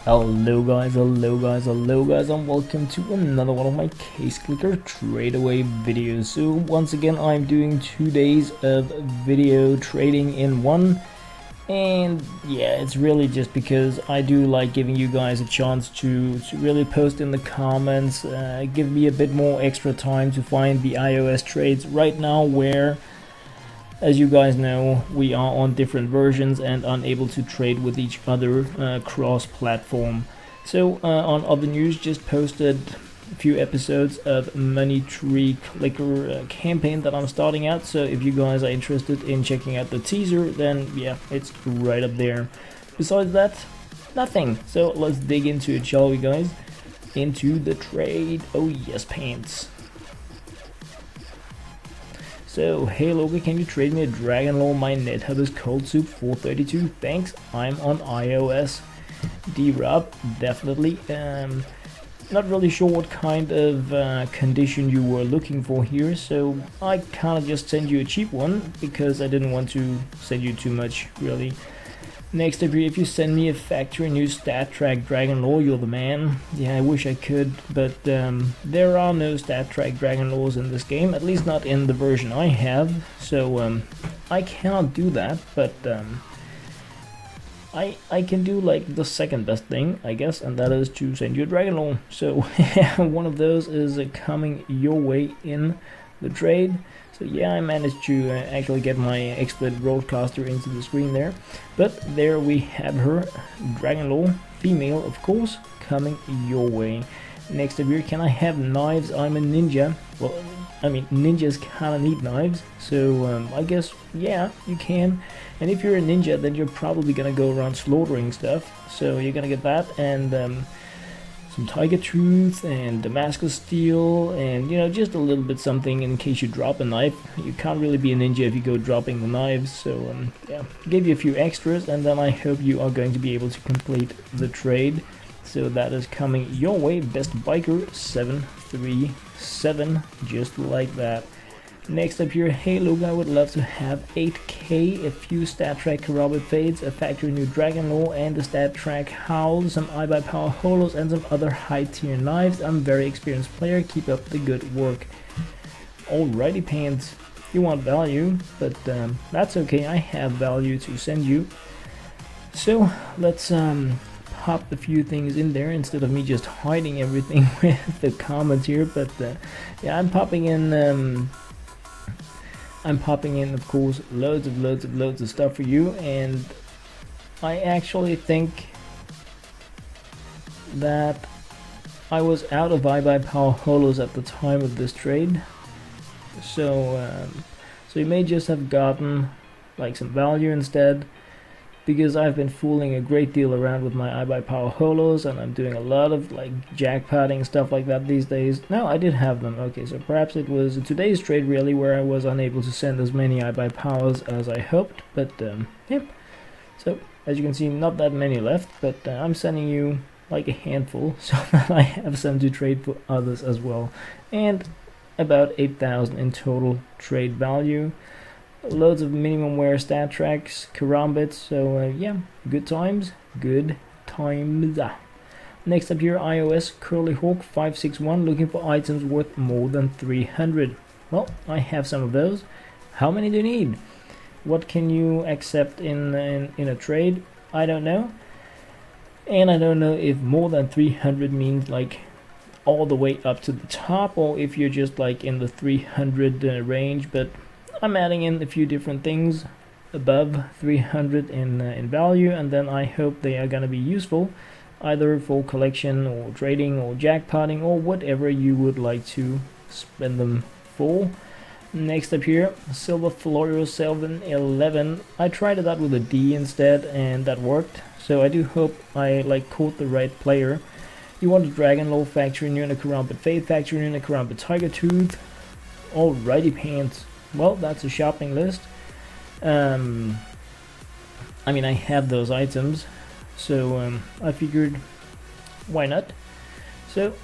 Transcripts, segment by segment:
Hello guys, and welcome to another one of my case clicker tradeaway videos. So once again, I'm doing 2 days of video trading in one, and yeah, it's really just because I do like giving you guys a chance to really post in the comments, give me a bit more extra time to find the iOS trades right now, where as you guys know, we are on different versions and unable to trade with each other cross-platform. So on other news, just posted a few episodes of Money Tree Clicker campaign that I'm starting out. So if you guys are interested in checking out the teaser, then yeah, it's right up there. Besides that, nothing. So let's dig into it, shall we guys? Into the trade. Oh yes, pants. So, hey Logan, can you trade me a Dragon Lore? My NetHub is Cold Soup 432. Thanks, I'm on iOS. D-Rob, definitely. Not really sure what kind of condition you were looking for here, so I kind of just sent you a cheap one because I didn't want to send you too much, really. Next up here, if you send me a factory new stat track Dragon Lore, you're the man. Yeah, I wish I could, but there are no stat track Dragon Lores in this game, at least not in the version I have, so I cannot do that, but I can do like the second best thing, I guess, and that is to send you a Dragon Lore. So one of those is coming your way in the trade. So yeah, I managed to actually get my XSplit broadcaster into the screen there. But there we have her, Dragon Lore, female of course, coming your way. Next up here, can I have knives? I'm a ninja. Well, I mean, ninjas kinda need knives, so I guess, yeah, you can. And if you're a ninja, then you're probably gonna go around slaughtering stuff, so you're gonna get that, and some Tiger Tooth and Damascus Steel, and you know, just a little bit something in case you drop a knife. You can't really be a ninja if you go dropping the knives, so yeah, give you a few extras, and then I hope you are going to be able to complete the trade. So that is coming your way, Best Biker 737, just like that. Next up here, hey Luke, I would love to have 8k, a few stat track corrupted fades, a factory new Dragon Lore, and a stat track howl, some iBuyPower holos, and some other high tier knives. I'm a very experienced player, keep up the good work. Alrighty pants, you want value, but that's okay, I have value to send you. So let's pop a few things in there instead of me just hiding everything with the comments here, but yeah, I'm popping in of course loads of stuff for you, and I actually think that I was out of iBuyPower holos at the time of this trade, so you may just have gotten like some value instead, because I've been fooling a great deal around with my iBuyPower holos, and I'm doing a lot of like jackpotting stuff like that these days. No, I did have them. Okay, so perhaps it was today's trade really where I was unable to send as many iBuyPowers as I hoped, but yep. So as you can see, not that many left, but I'm sending you like a handful so that I have some to trade for others as well, and about 8,000 in total trade value. Loads of minimum wear stat tracks, karambits, so yeah, good times, good times. Next up here, iOS Curly Hawk 561, looking for items worth more than 300. Well, I have some of those. How many do you need? What can you accept in a trade? I don't know. And I don't know if more than 300 means like all the way up to the top, or if you're just like in the 300 range, but I'm adding in a few different things above 300 in value, and then I hope they are going to be useful either for collection or trading or jackpotting or whatever you would like to spend them for. Next up here, Silver Florio 711. I tried it out with a D instead, and that worked, so I do hope I like caught the right player. You want a Dragon Lore, factory new, and a Karambit Fade, factory new, and a Karambit Tiger Tooth. Alrighty pants. Well, that's a shopping list. I mean, I have those items, so I figured, why not? So,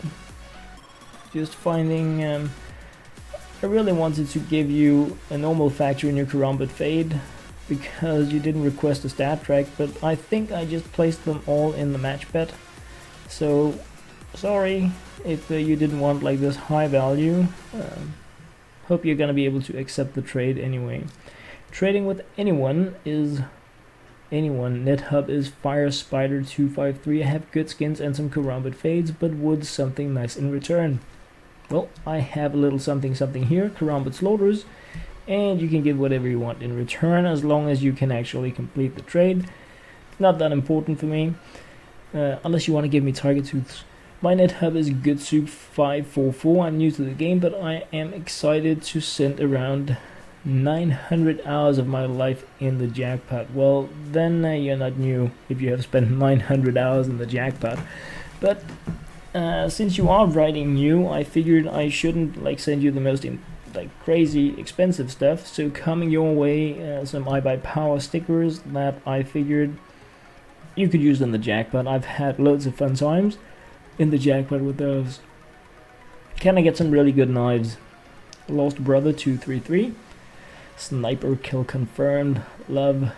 just finding, I really wanted to give you a normal factory in your Karambit Fade, because you didn't request a stat track, but I think I just placed them all in the match bet. So sorry if you didn't want like this high value. Hope you're gonna be able to accept the trade anyway. Trading with anyone is anyone. NetHub is Fire Spider 253. I have good skins and some karambit fades, but would something nice in return. Well, I have a little something here, karambit slaughters, and you can get whatever you want in return as long as you can actually complete the trade. It's not that important for me, unless you want to give me target tooths. My NetHub is Gutsu544. I'm new to the game, but I am excited to send around 900 hours of my life in the jackpot. Well, then you're not new if you have spent 900 hours in the jackpot. But since you are writing new, I figured I shouldn't like send you the most crazy expensive stuff. So coming your way, some I Buy Power stickers that I figured you could use in the jackpot. I've had loads of fun times in the jackpot with those. Can I get some really good knives? Lost Brother 233. Sniper kill confirmed. Love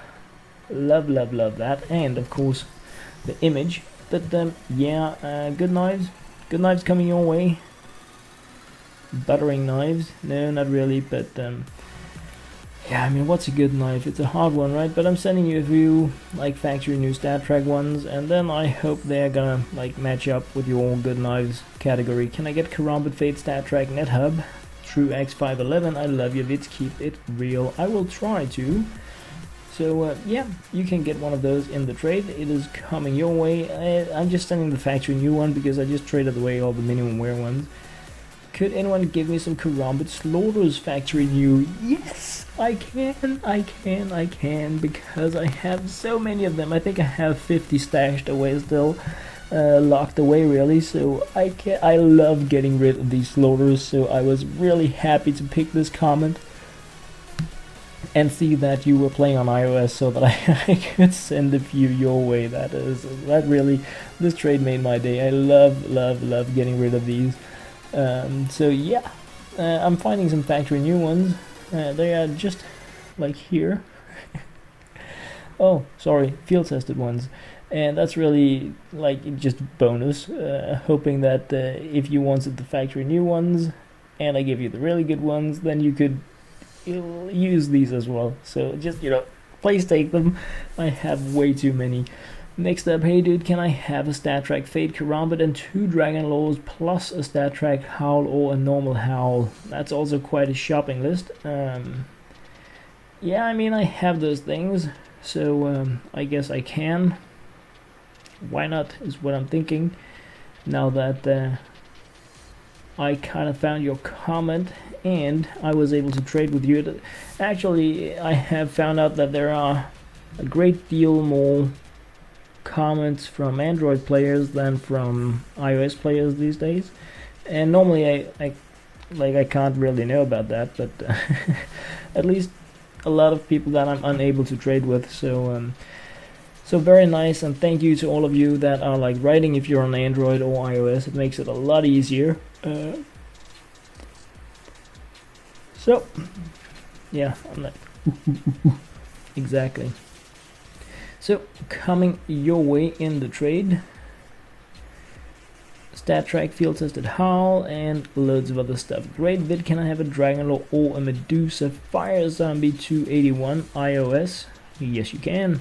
that. And of course the image. But yeah, good knives. Good knives coming your way. Buttering knives. No, not really, but yeah, I mean, what's a good knife? It's a hard one, right? But I'm sending you a few like factory new stat track ones, and then I hope they're gonna like match up with your good knives category. Can I get Karambit Fade stat track NetHub? True X511. I love your vids, keep it real. I will try to. So yeah, you can get one of those in the trade. It is coming your way. I'm just sending the factory new one because I just traded away all the minimum wear ones. Could anyone give me some Karambit Slaughters factory new? Yes, I can, because I have so many of them. I think I have 50 stashed away still, locked away really, so I love getting rid of these slaughters, so I was really happy to pick this comment and see that you were playing on iOS so that I could send a few your way. That really, this trade made my day. I love getting rid of these. So yeah, I'm finding some factory new ones. They are just like here. Oh, sorry, field tested ones, and that's really like just bonus. Hoping that if you wanted the factory new ones, and I give you the really good ones, then you could use these as well. So just please take them. I have way too many. Next up, hey dude, can I have a stat track Fade Karambit and 2 Dragon Laws plus a stat track Howl or a normal Howl? That's also quite a shopping list. Yeah, I mean, I have those things, so I guess I can. Why not, is what I'm thinking. Now that I kind of found your comment and I was able to trade with you. Actually, I have found out that there are a great deal more comments from Android players than from iOS players these days, and normally I can't really know about that, but at least a lot of people that I'm unable to trade with, so very nice, and thank you to all of you that are like writing if you're on Android or iOS. It makes it a lot easier. So yeah, I'm like exactly. So, coming your way in the trade, stat track, field tested Howl, and loads of other stuff. Great vid, can I have a Dragon Law or a Medusa Fire Zombie 281 iOS? Yes you can.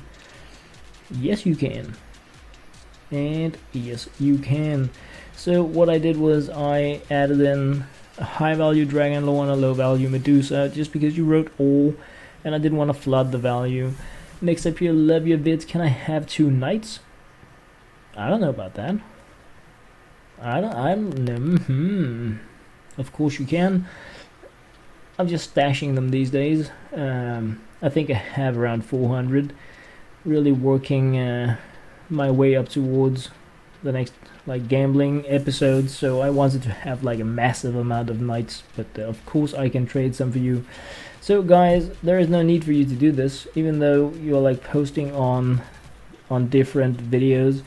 Yes you can. And yes you can. So what I did was I added in a high value Dragon Law and a low value Medusa, just because you wrote all, and I didn't want to flood the value. Next up here, love your vids. Can I have 2 knights? I don't know about that. Of course you can. I'm just stashing them these days. I think I have around 400. Really working my way up towards the next like gambling episode. So I wanted to have like a massive amount of knights, but of course I can trade some for you. So guys, there is no need for you to do this, even though you're like posting on different videos.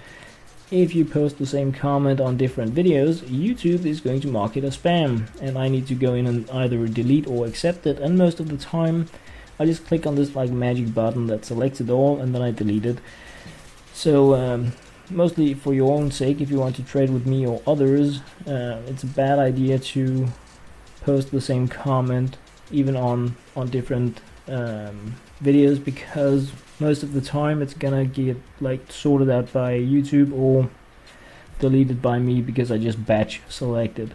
If you post the same comment on different videos, YouTube is going to mark it as spam, and I need to go in and either delete or accept it, and most of the time I just click on this like magic button that selects it all, and then I delete it. So mostly for your own sake. If you want to trade with me or others, it's a bad idea to post the same comment even on different videos, because most of the time it's gonna get like sorted out by YouTube or deleted by me because I just batch selected.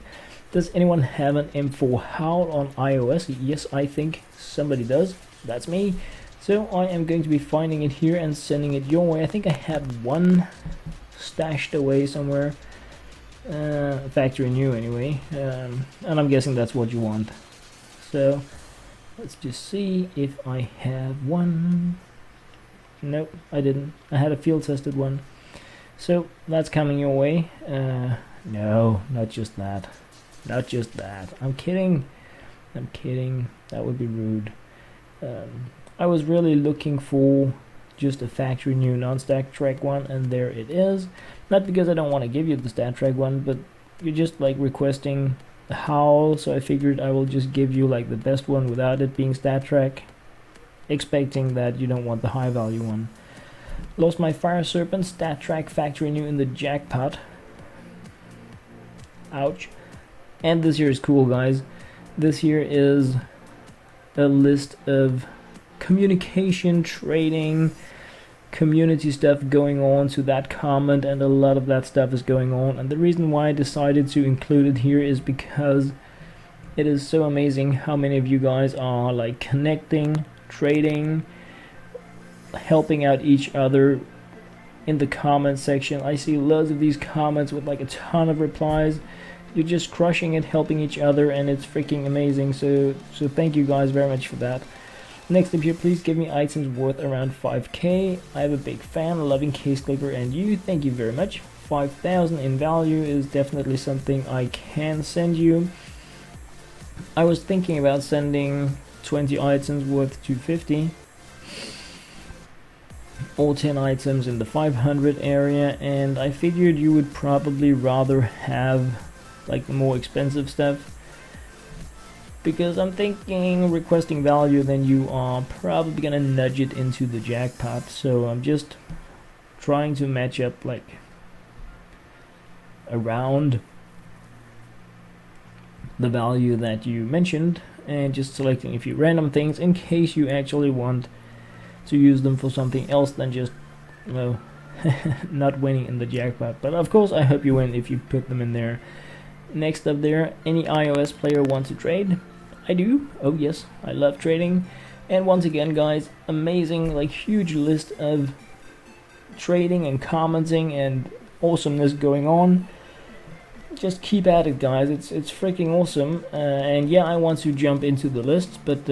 Does anyone have an M4 Howl on iOS? Yes, I think somebody does. That's me. So I am going to be finding it here and sending it your way. I think I had one stashed away somewhere. Factory new anyway. And I'm guessing that's what you want. So let's just see if I have one. Nope, I didn't. I had a field tested one. So that's coming your way. No, not just that. Not just that. I'm kidding. I'm kidding. That would be rude. I was really looking for just a factory new non-stack track one, and there it is. Not because I don't want to give you the stat track one, but you're just like requesting a howl, so I figured I will just give you like the best one without it being stat track, expecting that you don't want the high value one. Lost my fire serpent, stat track, factory new in the jackpot. Ouch. And this here is cool, guys. This here is a list of communication, trading, community stuff going on to that comment, and a lot of that stuff is going on. And the reason why I decided to include it here is because it is so amazing how many of you guys are like connecting, trading, helping out each other in the comment section. I see loads of these comments with like a ton of replies. You're just crushing it, helping each other, and it's freaking amazing. So thank you guys very much for that. Next up here, please give me items worth around 5k. I have a big fan, loving Case Clipper and you. Thank you very much. 5,000 in value is definitely something I can send you. I was thinking about sending 20 items worth 250. Or 10 items in the 500 area, and I figured you would probably rather have like the more expensive stuff, because I'm thinking requesting value, then you are probably gonna nudge it into the jackpot. So I'm just trying to match up like around the value that you mentioned, and just selecting a few random things in case you actually want to use them for something else than just, you know, not winning in the jackpot. But of course I hope you win if you put them in there. Next up there, any iOS player want to trade? I do. Oh yes, I love trading. And once again, guys, amazing, like huge list of trading and commenting and awesomeness going on. Just keep at it, guys. It's freaking awesome. And yeah, I want to jump into the list, but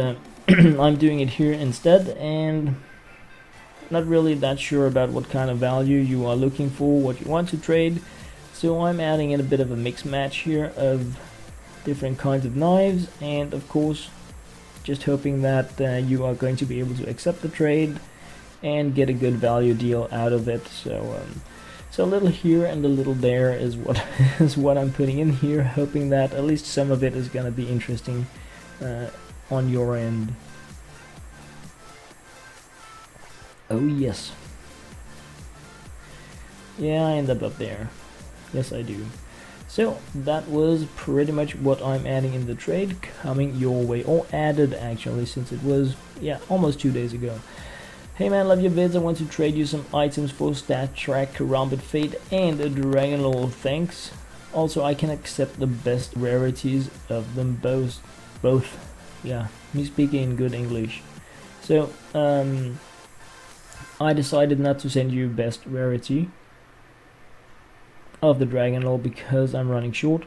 I'm doing it here instead, and not really that sure about what kind of value you are looking for, what you want to trade. So I'm adding in a bit of a mix match here of different kinds of knives, and of course just hoping that you are going to be able to accept the trade and get a good value deal out of it. So a little here and a little there is what is what I'm putting in here, hoping that at least some of it is going to be interesting on your end. Oh yes. Yeah, I end up there. Yes, I do. So that was pretty much what I'm adding in the trade, coming your way, or added actually, since it was, yeah, almost 2 days ago. Hey man, love your vids. I want to trade you some items for Stat Track, Karambit Fate, and a Dragon Lord. Thanks. Also, I can accept the best rarities of them both. Yeah, me speaking in good English. So I decided not to send you best rarity of the Dragon Lord because I'm running short,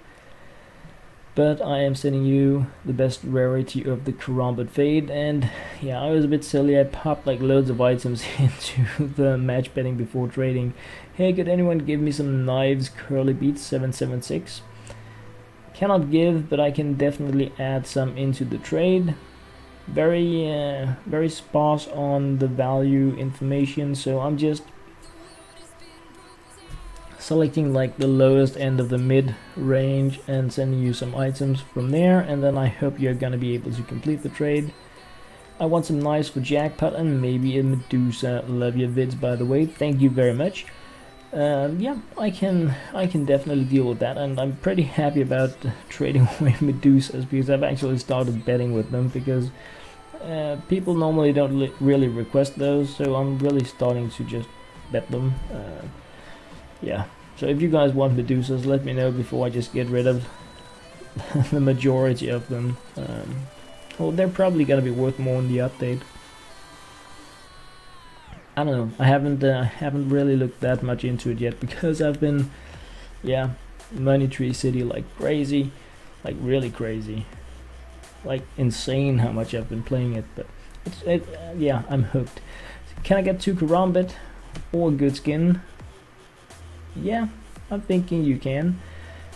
but I am sending you the best rarity of the Karambit Fade. And yeah, I was a bit silly. I popped like loads of items into the match betting before trading. Hey, could anyone give me some knives? Curly Beats 776. Cannot give, but I can definitely add some into the trade. Very sparse on the value information, so I'm just selecting like the lowest end of the mid range and sending you some items from there, and then I hope you're gonna be able to complete the trade. I want some knives for jackpot and maybe a Medusa. Love your vids, by the way. Thank you very much. Yeah, I can definitely deal with that, and I'm pretty happy about trading away Medusas because I've actually started betting with them because people normally don't really request those, so I'm really starting to just bet them. Yeah, so if you guys want Medusas, let me know before I just get rid of the majority of them. Well, they're probably gonna be worth more in the update. I don't know. I haven't really looked that much into it yet because I've been, yeah, Money Tree City like crazy, like really crazy, like insane how much I've been playing it. But yeah, I'm hooked. Can I get 2 Karambit or a good skin? Yeah, I'm thinking you can.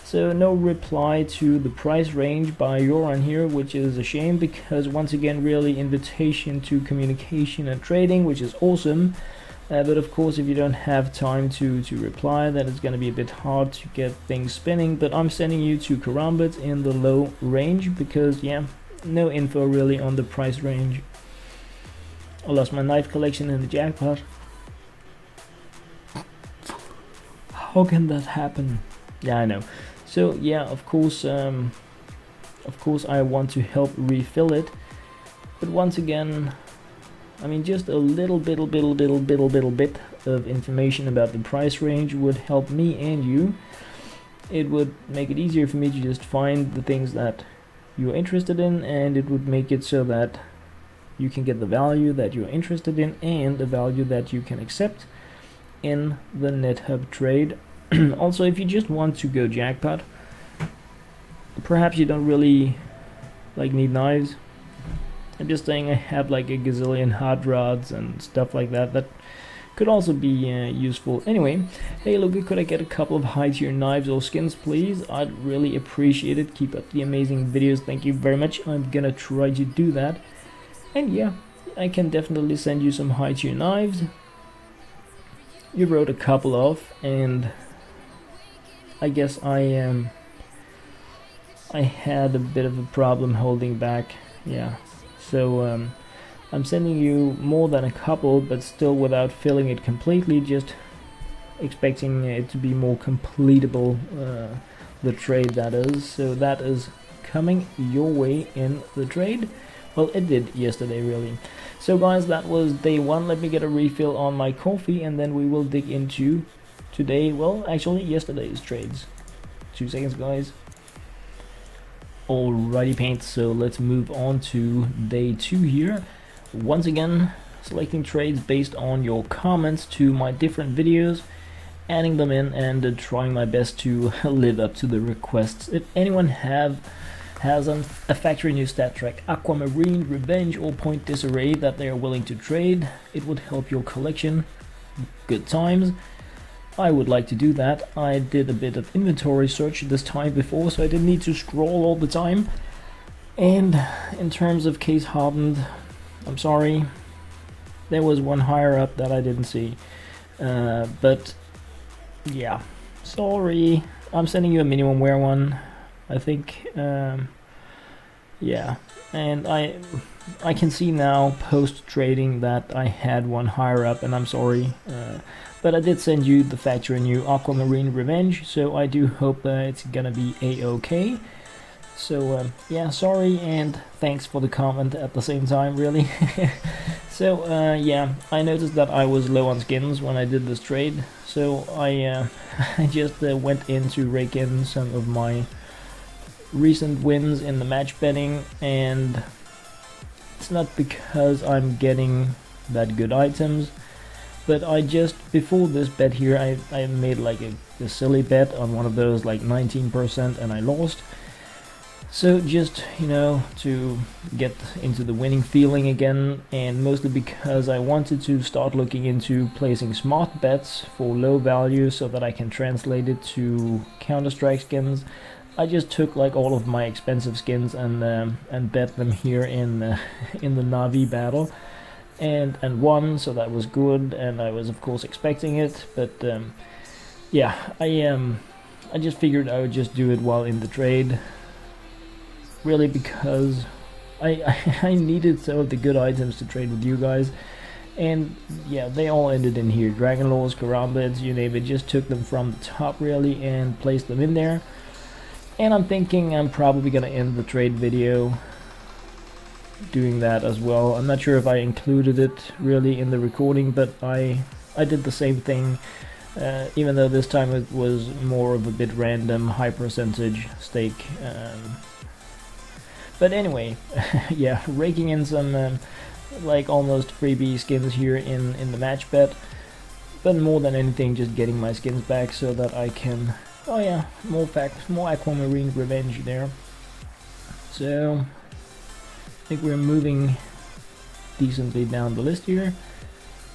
So no reply to the price range by Yoran here, which is a shame because once again really invitation to communication and trading, which is awesome. But of course if you don't have time to reply, then it's going to be a bit hard to get things spinning. But I'm sending you to Karambit in the low range because yeah, no info really on the price range. I lost my knife collection in the jackpot. How can that happen? Yeah, I know. So yeah, of course I want to help refill it, but once again, I mean, just a little bit of information about the price range would help me and you. It would make it easier for me to just find the things that you're interested in, and it would make it so that you can get the value that you're interested in and the value that you can accept in the NetHub trade. Also, if you just want to go jackpot, perhaps you don't really like need knives. I'm just saying I have like a gazillion hot rods and stuff like that that could also be useful. Anyway, hey Luca, could I get a couple of high tier knives or skins please? I'd really appreciate it. Keep up the amazing videos, thank you very much. I'm gonna try to do that. And yeah, I can definitely send you some high tier knives. You wrote a couple of, and I guess I had a bit of a problem holding back. Yeah, so I'm sending you more than a couple, but still without filling it completely, just expecting it to be more completable, the trade that is. So that is coming your way in the trade. Well, it did yesterday really. So guys, that was day 1. Let me get a refill on my coffee and then we will dig into today, well actually yesterday's trades. 2 seconds guys. Alrighty paint, so let's move on to day 2 here. Once again, selecting trades based on your comments to my different videos, adding them in and trying my best to live up to the requests. If anyone has a factory new stat track, Aquamarine, Revenge or Point Disarray that they are willing to trade, it would help your collection. Good times. I would like to do that. I did a bit of inventory search this time before, so I didn't need to scroll all the time. And in terms of case hardened, I'm sorry, there was one higher up that I didn't see. But yeah, sorry. I'm sending you a minimum wear one, I think. Yeah, and I can see now post trading that I had one higher up, and I'm sorry. But I did send you the factory new Aquamarine Revenge, so I do hope that it's gonna be a-okay. So yeah, sorry and thanks for the comment at the same time, really. So yeah, I noticed that I was low on skins when I did this trade, so I just went in to rake in some of my recent wins in the match betting, and it's not because I'm getting that good items, but I just, before this bet here, I made like a silly bet on one of those, like 19%, and I lost. So just, you know, to get into the winning feeling again, and mostly because I wanted to start looking into placing smart bets for low value so that I can translate it to Counter-Strike skins. I just took like all of my expensive skins and bet them here in the Na'Vi battle, and won, so that was good, and I was of course expecting it, but yeah, I just figured I would just do it while in the trade, really, because I needed some of the good items to trade with you guys, And yeah, they all ended in here. Dragon Lords, Karambits, you name it, just took them from the top really and placed them in there. And I'm thinking I'm probably gonna end the trade video doing that as well. I'm not sure if I included it really in the recording, but I did the same thing, even though this time it was more of a bit random, high percentage stake. But anyway, yeah, raking in some like almost freebie skins here in the match bet, but more than anything just getting my skins back so that I can, oh yeah, more Aquamarine revenge there. So I think we're moving decently down the list here.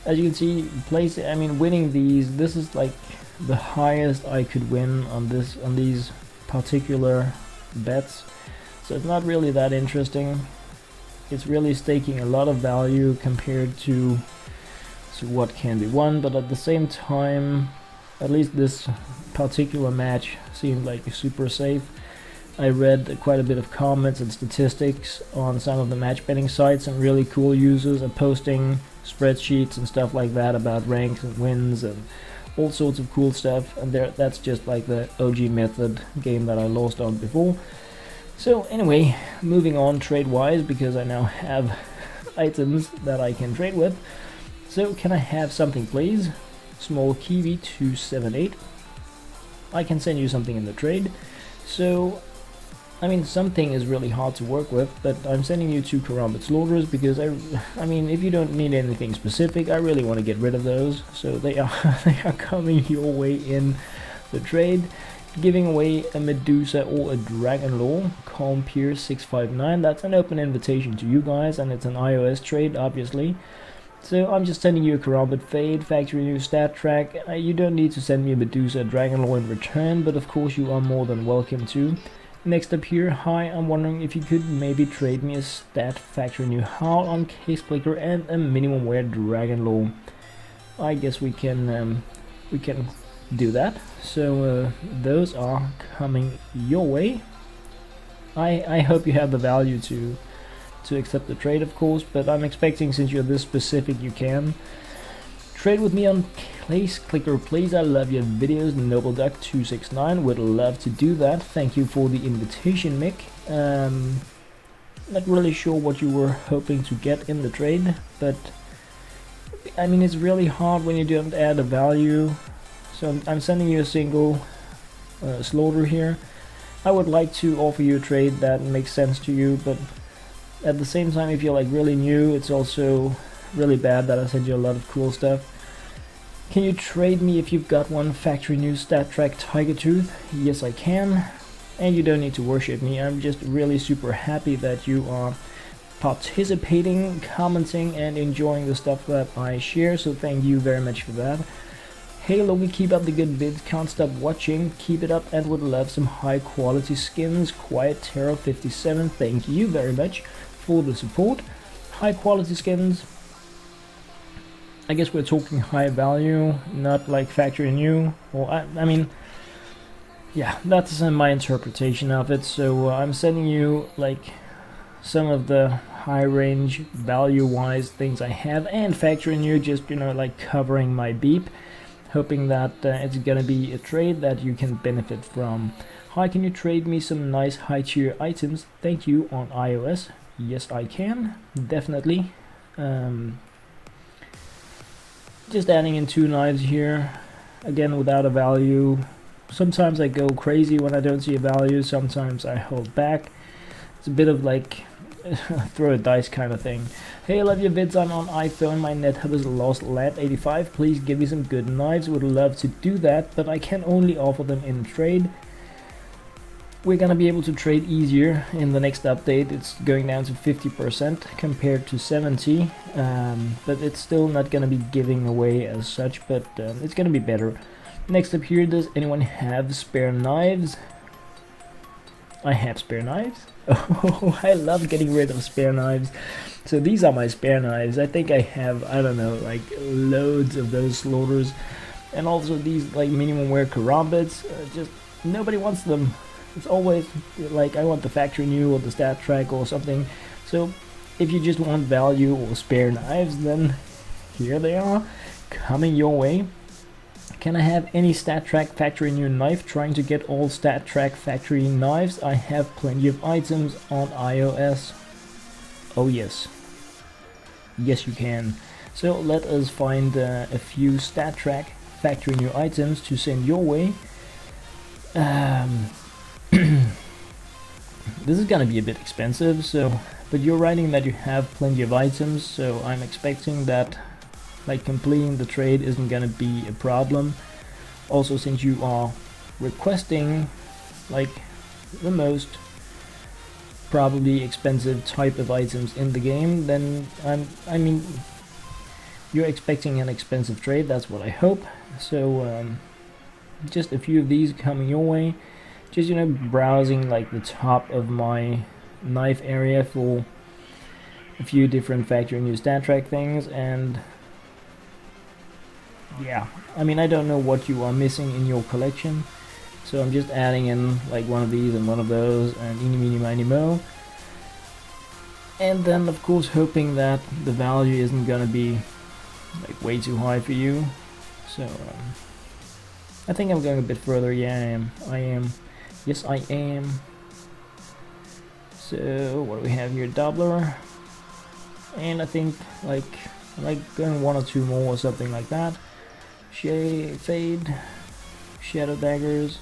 As you can see, winning these, this is like the highest I could win on these particular bets. So it's not really that interesting. It's really staking a lot of value compared to what can be won, but at the same time, at least this particular match seemed like super safe. I read quite a bit of comments and statistics on some of the match betting sites, and really cool users are posting spreadsheets and stuff like that about ranks and wins and all sorts of cool stuff, and that's just like the OG method game that I lost on before. So anyway, moving on trade-wise, because I now have items that I can trade with. So can I have something please? Small Kiwi 278. I can send you something in the trade. So, I mean, something is really hard to work with, but I'm sending you 2 Karambit Slaughters because I mean, if you don't need anything specific, I really want to get rid of those. So they are they are coming your way in the trade. Giving away a Medusa or a Dragon Lore, Calm Pierce 659. That's an open invitation to you guys, and it's an iOS trade, obviously. So I'm just sending you a Karambit Fade, Factory New Stat Track. You don't need to send me a Medusa or Dragon Lore in return, but of course you are more than welcome to. Next up here, hi, I'm wondering if you could maybe trade me a Stat Factory New Howl on Case Clicker and a Minimum Wear Dragon Lore. I guess we can do that. So those are coming your way. I hope you have the value to accept the trade, of course, but I'm expecting, since you're this specific, you can trade with me on Case Clicker, please. I love your videos. NobleDuck269 would love to do that. Thank you for the invitation, Mick. Not really sure what you were hoping to get in the trade, but I mean, it's really hard when you don't add a value. So I'm sending you a single slaughter here. I would like to offer you a trade that makes sense to you, but at the same time, if you're like really new, it's also really bad that I send you a lot of cool stuff. Can you trade me, if you've got one, Factory New Stat Track Tiger Tooth? Yes, I can. And you don't need to worship me. I'm just really super happy that you are participating, commenting, and enjoying the stuff that I share, so thank you very much for that. Hey Logie, keep up the good vids, can't stop watching, keep it up, and would love some high quality skins. Quiet Terror 57, thank you very much for the support. High quality skins, I guess we're talking high value, not like factory new, or I mean, yeah, that's my interpretation of it. So I'm sending you like some of the high range value wise things I have, and factory new, just, you know, like covering my beep, hoping that it's gonna be a trade that you can benefit from. Hi, can you trade me some nice high tier items? Thank you, on iOS. Yes, I can, definitely. Just adding in 2 knives here, again without a value. Sometimes I go crazy when I don't see a value, sometimes I hold back. It's a bit of like throw a dice kind of thing. Hey, I love your vids, I'm on iPhone, my net hub is lost lat85, please give me some good knives. Would love to do that, but I can only offer them in trade. We're gonna be able to trade easier in the next update. It's going down to 50% compared to 70, but it's still not gonna be giving away as such, but it's gonna be better. Next up here, does anyone have spare knives? I have spare knives. Oh, I love getting rid of spare knives. So these are my spare knives. I think I have, I don't know, like loads of those slaughters, and also these like minimum wear karambits. Just nobody wants them. It's always like I want the factory new or the stat track or something. So if you just want value or spare knives, then here they are, coming your way. Can I have any StatTrak factory new knife? Trying to get all StatTrak factory knives. I have plenty of items on iOS. Oh yes. Yes you can. So let us find a few StatTrak factory new items to send your way. This is gonna be a bit expensive, so, but you're writing that you have plenty of items, so I'm expecting that like completing the trade isn't gonna be a problem. Also, since you are requesting like the most probably expensive type of items in the game, then I mean you're expecting an expensive trade, that's what I hope. So just a few of these coming your way. Just, you know, browsing like the top of my knife area for a few different factory new StatTrak things, and yeah, I mean, I don't know what you are missing in your collection, so I'm just adding in like one of these and one of those and eeny meeny miny mo, and then of course hoping that the value isn't gonna be like way too high for you. So I think I'm going a bit further. Yeah, I am. Yes, I am. So what do we have here? Doubler, and I think like going one or two more or something like that. Fade, shadow daggers.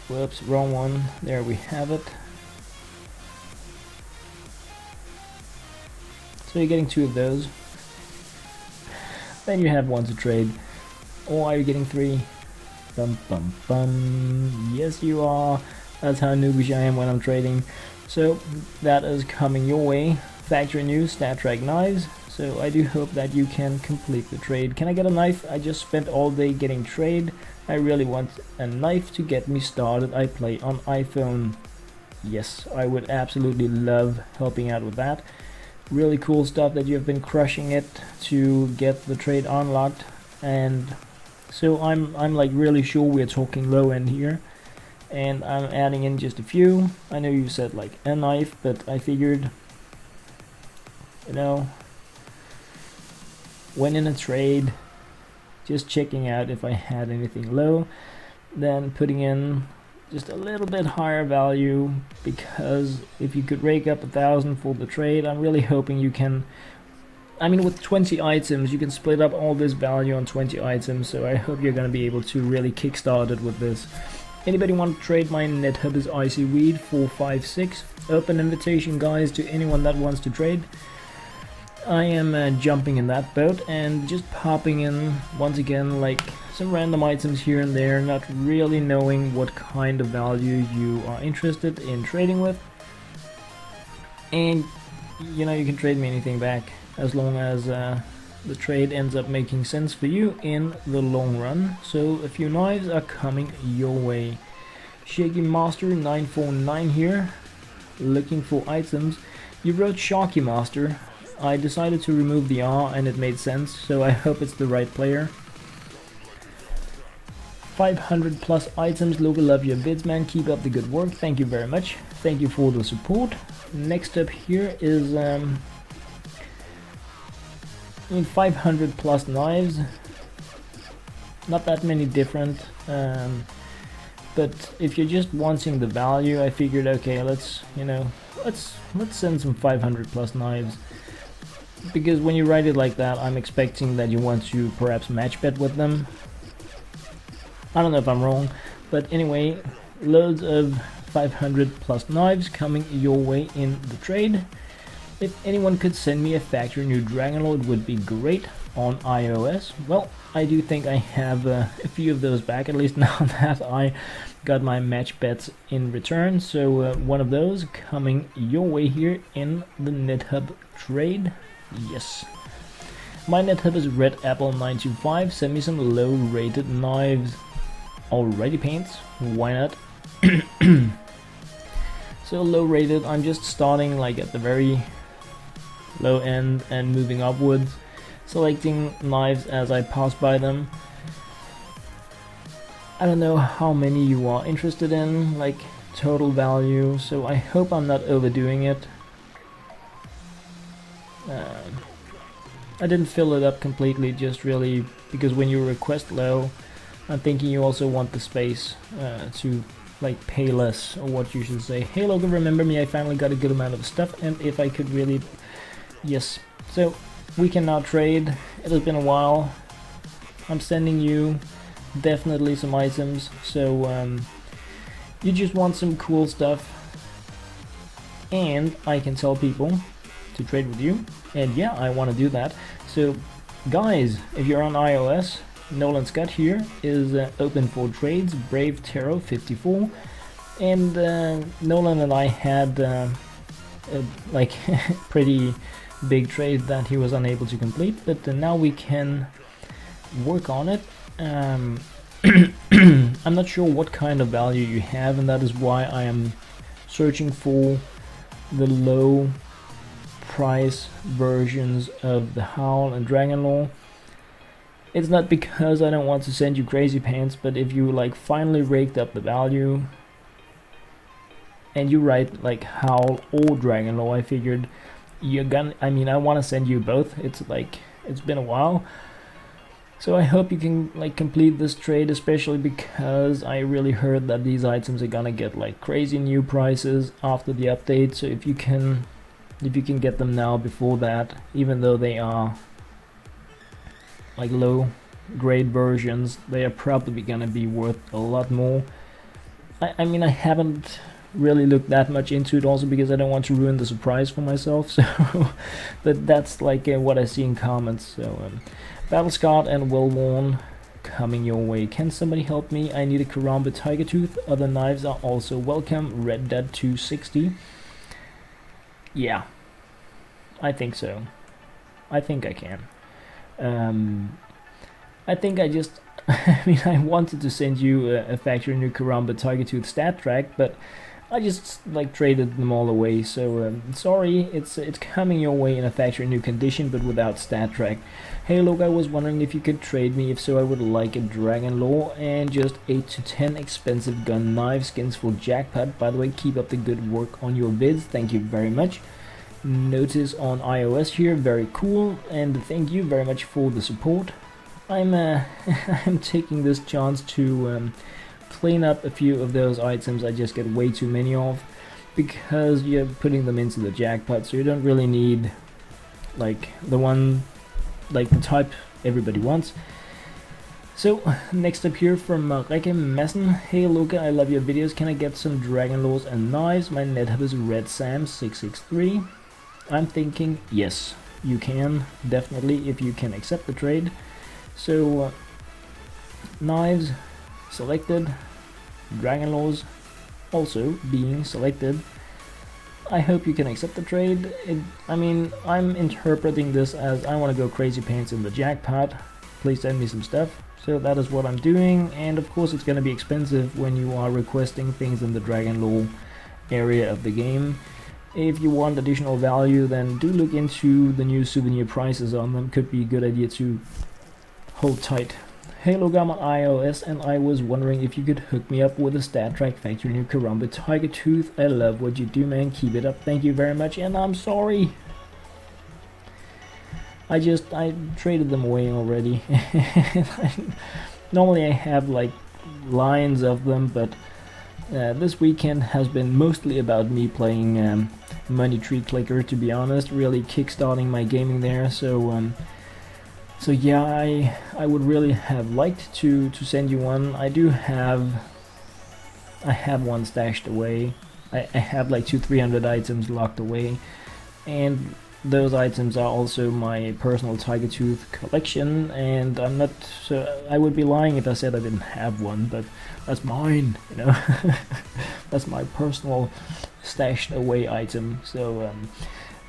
Whoops, wrong one. There we have it. So you're getting two of those. Then you have one to trade. Or are you getting three? Bum bum bum. Yes you are. That's how noobish I am when I'm trading. So that is coming your way. Factory new StatTrak knives. So I do hope that you can complete the trade. Can I get a knife? I just spent all day getting trade. I really want a knife to get me started. I play on iPhone. Yes, I would absolutely love helping out with that. Really cool stuff that you've been crushing it to get the trade unlocked, and so I'm like really sure we're talking low end here, and I'm adding in just a few. I know you said like a knife, but I figured, you know, when in a trade, just checking out if I had anything low, then putting in just a little bit higher value, because if you could rake up 1,000 for the trade, I'm really hoping you can. I mean, with 20 items you can split up all this value on 20 items, so I hope you're gonna be able to really kickstart it with this. Anybody want to trade my NetHub's Icy Weed 456? Open invitation, guys, to anyone that wants to trade. I am jumping in that boat and just popping in once again like some random items here and there, not really knowing what kind of value you are interested in trading with. And you know, you can trade me anything back as long as the trade ends up making sense for you in the long run. So a few knives are coming your way. Shaky Master 949 here, looking for items. You wrote Sharky Master. I decided to remove the R and it made sense, so I hope it's the right player. 500 plus items. Local, love your bids, man. Keep up the good work. Thank you very much. Thank you for the support. Next up here is 500 plus knives. Not that many different, but if you're just wanting the value, I figured, okay, let's send some 500 plus knives. Because when you write it like that, I'm expecting that you want to perhaps match bet with them. I don't know if I'm wrong, but anyway, loads of 500 plus knives coming your way in the trade. If anyone could send me a factory new Dragonlord, would be great on iOS. Well, I do think I have a few of those back, at least now that I got my match bets in return. So one of those coming your way here in the NetHub trade. Yes. My NetHub is Red Apple 925. Send me some low rated knives. Already paints, why not? So low rated, I'm just starting like at the very low end and moving upwards, selecting knives as I pass by them. I don't know how many you are interested in, like total value, so I hope I'm not overdoing it. I didn't fill it up completely, just really because when you request low, I'm thinking you also want the space to like pay less, or what you should say. Hey Logan, remember me? I finally got a good amount of stuff, and if I could really, yes. So we can now trade. It has been a while. I'm sending you definitely some items, so you just want some cool stuff, and I can tell people to trade with you, and yeah, I want to do that. So guys, if you're on iOS, Nolan Scott here is open for trades, Brave Tarot 54, and Nolan and I had a like pretty big trade that he was unable to complete, but now we can work on it. I'm not sure what kind of value you have, and that is why I am searching for the low price versions of the Howl and Dragon Law. It's not because I don't want to send you crazy pants, but if you like finally raked up the value and you write like Howl or Dragon Law, I figured you're gonna, I mean, I want to send you both. It's like, it's been a while, so I hope you can like complete this trade, especially because I really heard that these items are gonna get like crazy new prices after the update. So if you can get them now before that, even though they are like low grade versions, they are probably gonna be worth a lot more. I mean, I haven't really looked that much into it, also because I don't want to ruin the surprise for myself, so but that's like what I see in comments. So Battle Scarred and Well Worn coming your way. Can somebody help me? I need a Karambit Tiger Tooth. Other knives are also welcome. Red Dead 260. Yeah, I think so. I think I can. I think I just I mean, I wanted to send you a factory new Karambit Tiger Tooth stat track, but I just like traded them all away. So sorry, it's coming your way in a factory new condition, but without stat track. Hey look, I was wondering if you could trade me. If so, I would like a Dragon Law and just 8 to 10 expensive gun knife skins for jackpot. By the way, keep up the good work on your vids. Thank you very much. Notice on iOS here, very cool, and thank you very much for the support. I'm I'm taking this chance to clean up a few of those items I just get way too many of, because you're putting them into the jackpot, so you don't really need like the one, like the type everybody wants. So next up here from Rikke Madsen. Hey Luca, I love your videos. Can I get some Dragon Laws and knives? My net hub is Red Sam 663. I'm thinking yes, you can, definitely, if you can accept the trade. So knives selected, Dragon Laws also being selected. I hope you can accept the trade. I mean, I'm interpreting this as I want to go crazy pants in the jackpot. Please send me some stuff. So that is what I'm doing, and of course it's going to be expensive when you are requesting things in the Dragon Law area of the game. If you want additional value, then do look into the new souvenir prices on them. Could be a good idea to hold tight. Hey look, I'm on iOS and I was wondering if you could hook me up with a stat track factory new Karambit Tiger Tooth. I love what you do, man. Keep it up. Thank you very much, and I'm sorry. I traded them away already. Normally I have like lines of them, but this weekend has been mostly about me playing Money Tree Clicker, to be honest, really kickstarting my gaming there. So so yeah, I would really have liked to send you one. I have one stashed away. I have like 200-300 items locked away, and those items are also my personal Tiger Tooth collection, and I'm not, so I would be lying if I said I didn't have one, but that's mine, you know. That's my personal stashed away item. So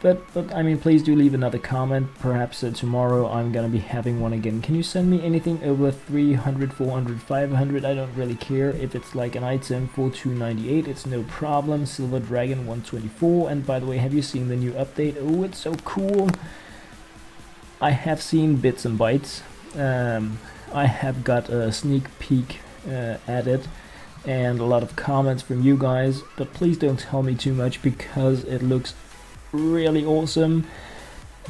but I mean, please do leave another comment. Perhaps tomorrow I'm gonna be having one again. Can you send me anything over 300, 400, 500? I don't really care. If it's like an item for 298, it's no problem. Silver Dragon 124. And by the way, have you seen the new update? Oh, it's so cool. I have seen bits and bytes. I have got a sneak peek at it and a lot of comments from you guys, but please don't tell me too much because it looks really awesome.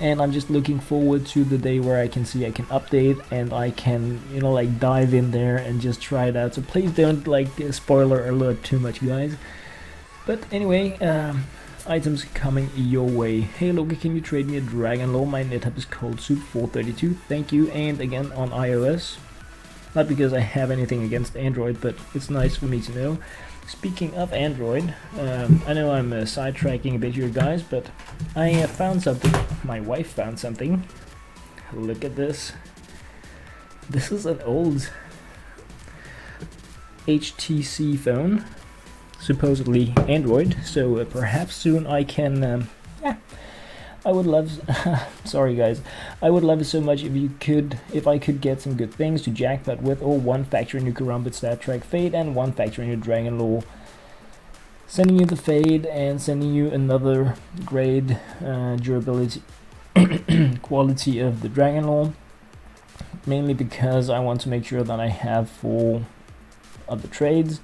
and I'm just looking forward to the day where I can see I can update and I can, you know, like dive in there and just try it out. So please don't like spoiler alert too much, guys. But anyway, items coming your way. Hey Loki, can you trade me a Dragon Lore? My NetHub is called Soup432. Thank you. And again on iOS. Not because I have anything against Android, but it's nice for me to know. Speaking of Android, I know I'm sidetracking a bit here, guys, but I found something. My wife found something. Look at this. This is an old HTC phone, supposedly Android, so perhaps soon I can, I would love, sorry guys, I would love it so much if I could get some good things to jackpot with, or one factory new Karambit Star Trek Fade and one factory new Dragon Lore. Sending you the Fade and sending you another grade durability quality of the Dragon Lore, mainly because I want to make sure that I have 4 of the trades,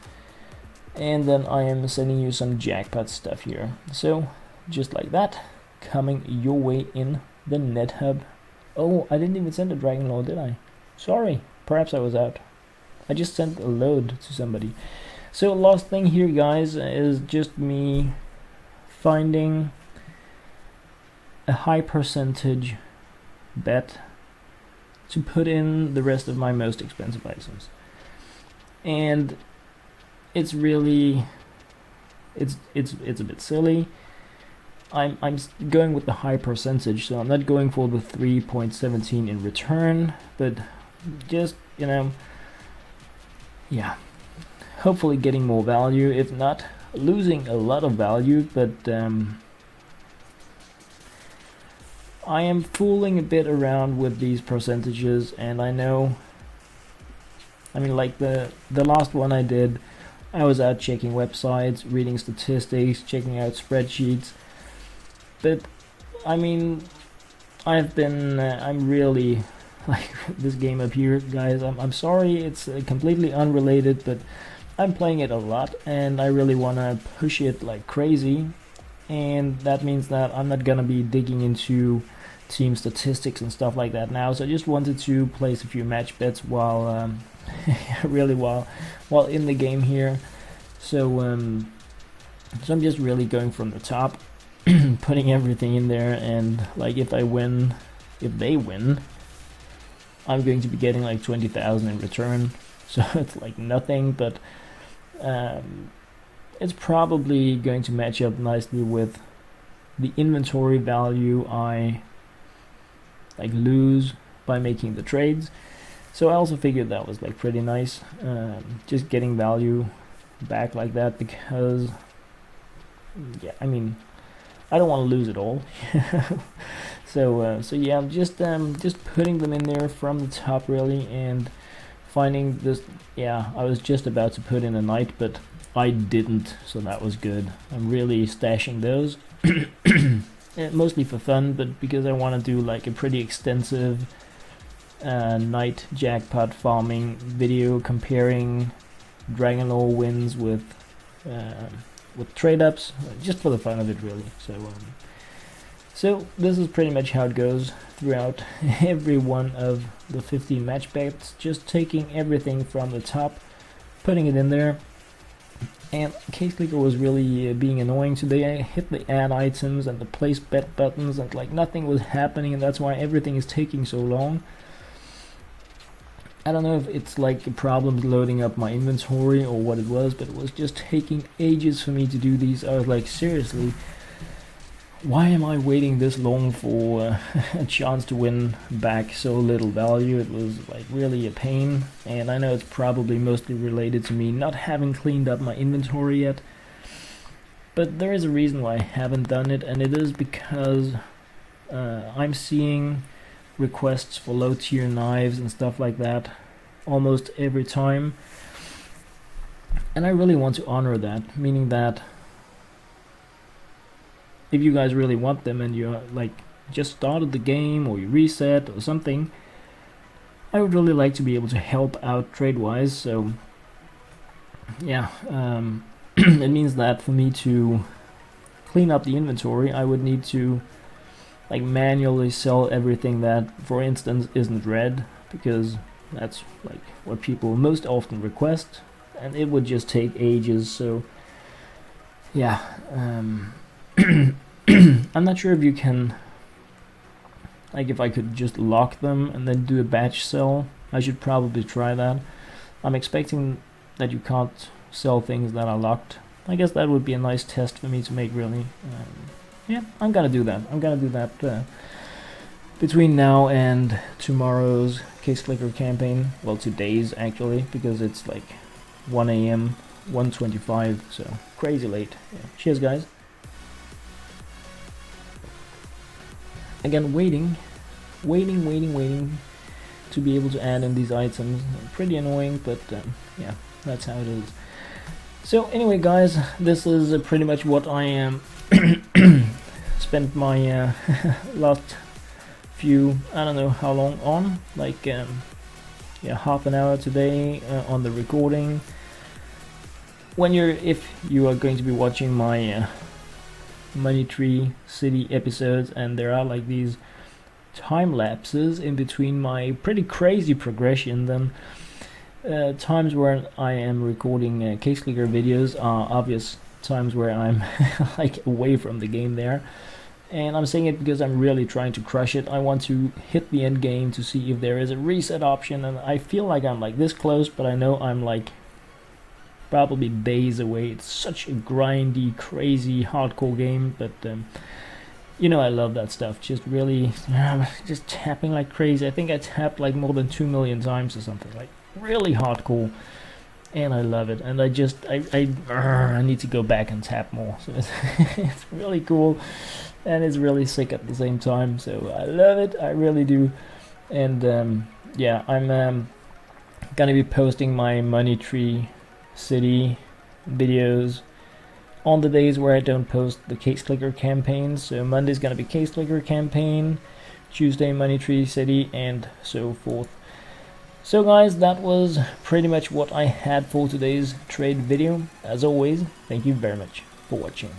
and then I am sending you some jackpot stuff here. So just like that, coming your way in the NetHub. Oh, I didn't even send a Dragon Lore, did I? Sorry, perhaps I was out. I just sent a load to somebody. So last thing here, guys, is just me finding a high percentage bet to put in the rest of my most expensive items. And it's really, it's a bit silly. I'm going with the high percentage, so I'm not going for the 3.17 in return, but just, you know, yeah, hopefully getting more value, if not losing a lot of value. But I am fooling a bit around with these percentages, and I know, I mean, like the last one I did, I was out checking websites, reading statistics, checking out spreadsheets. But I mean, I'm really like this game up here, guys. I'm sorry, it's completely unrelated, but I'm playing it a lot and I really want to push it like crazy, and that means that I'm not gonna be digging into team statistics and stuff like that now. So I just wanted to place a few match bets while really while in the game here. So so I'm just really going from the top, putting everything in there, and like if they win, I'm going to be getting like 20,000 in return. So it's like nothing, but it's probably going to match up nicely with the inventory value I like lose by making the trades. So I also figured that was like pretty nice, just getting value back like that, because yeah, I mean, I don't want to lose it all. So yeah, I'm just putting them in there from the top really, and finding this. Yeah, I was just about to put in a knight, but I didn't, so that was good. I'm really stashing those, mostly for fun, but because I want to do like a pretty extensive knight jackpot farming video comparing Dragon Lore wins with trade ups, just for the fun of it really. So this is pretty much how it goes throughout every one of the 15 match bets, just taking everything from the top, putting it in there. And Case Clicker was really being annoying today. I hit the add items and the place bet buttons and like nothing was happening, and that's why everything is taking so long. I don't know if it's like a problem loading up my inventory or what it was, but it was just taking ages for me to do these. I was like, seriously, why am I waiting this long for a chance to win back so little value? It was like really a pain, and I know it's probably mostly related to me not having cleaned up my inventory yet, but there is a reason why I haven't done it, and it is because I'm seeing requests for low tier knives and stuff like that almost every time, and I really want to honor that, meaning that if you guys really want them and you're like just started the game or you reset or something, I would really like to be able to help out Tradeaway. So yeah, it means that for me to clean up the inventory, I would need to like manually sell everything that, for instance, isn't red, because that's like what people most often request, and it would just take ages. So yeah, I'm not sure if you can, like if I could just lock them and then do a batch sell. I should probably try that. I'm expecting that you can't sell things that are locked. I guess that would be a nice test for me to make, really. Yeah, I'm gonna do that. I'm gonna do that between now and tomorrow's Case Clicker campaign. Well, today's actually, because it's like 1 a.m., 1:25, so crazy late. Yeah. Cheers, guys. Again, waiting to be able to add in these items. Pretty annoying, but yeah, that's how it is. So anyway, guys, this is pretty much what I am spent my last few, I don't know how long on, like yeah, half an hour today on the recording. If you are going to be watching my Money Tree City episodes, and there are like these time lapses in between my pretty crazy progression, then times where I am recording Case Clicker videos are obvious times where I'm like away from the game there. And I'm saying it because I'm really trying to crush it. I want to hit the end game to see if there is a reset option, and I feel like I'm like this close, but I know I'm like probably days away. It's such a grindy, crazy, hardcore game, but you know, I love that stuff. Just really, just tapping like crazy. I think I tapped like more than 2 million times or something, like really hardcore, and I love it. And I need to go back and tap more. So it's really cool, and it's really sick at the same time. So I love it, I really do. And yeah, I'm gonna be posting my Money Tree City videos on the days where I don't post the Case Clicker campaigns. So Monday's gonna be Case Clicker campaign, Tuesday Money Tree City, and so forth. So guys, that was pretty much what I had for today's trade video. As always, thank you very much for watching.